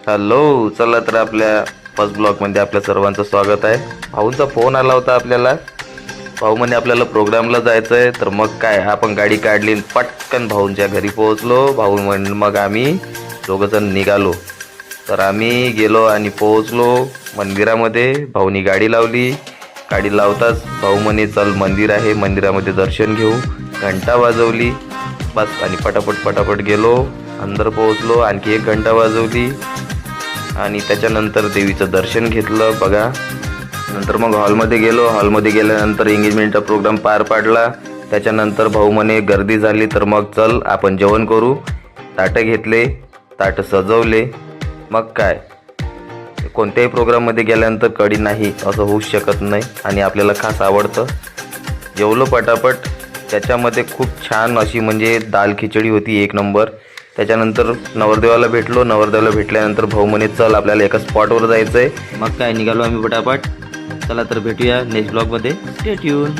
Hello, चला तर आपल्या फर्स्ट ब्लॉगमध्ये आपल्या सर्वांचं स्वागत आहे. भाऊंचा फोन आला होता आपल्याला. भाऊ म्हणे आपल्याला प्रोग्रामला जायचं आहे. तर मग काय, आपण गाडी काढली, पटकन भाऊंच्या घरी पोहोचलो. भाऊ म्हण मग आम्ही दोघंजण निघालो. तर आम्ही गेलो आणि पोहोचलो मंदिरामध्ये. भाऊनी गाडी लावली. गाडी लावताच भाऊ म्हणे चल मंदिर आहे, मंदिरामध्ये दर्शन घेऊ. घंटा वाजवली बस आणि पटापट गेलो. अंदर पोहोचलो. आणखी 1 घंटा वाजवली आणि त्याच्यानंतर देवीचं दर्शन घेतलं बघा. नंतर मग हॉलमध्ये गेलो. हॉलमध्ये गेल्यानंतर एंगेजमेंटचा प्रोग्राम पार पाडला. त्याच्यानंतर भाऊ म्हणे गर्दी झाली तर मग चल आपण जेवण करू. ताटं घेतले, ताटं सजवले. मग काय, कोणत्याही प्रोग्राममध्ये गेल्यानंतर कढी नाही असं होऊच शकत नाही आणि आपल्याला खास आवडतं. जेवलो पटापट. त्याच्यामध्ये खूप छान अशी म्हणजे दाल खिचडी होती, 1 नंबर. त्याच्यानंतर नवरदेवाला भेटलो. नवरदेवाला भेटल्यानंतर भाऊ म्हणे चल आपल्याला एका स्पॉटवर जायचं आहे. मग काय निघालो आम्ही पटापट. चला तर भेटूया नेक्स्ट ब्लॉगमध्ये. Stay tune.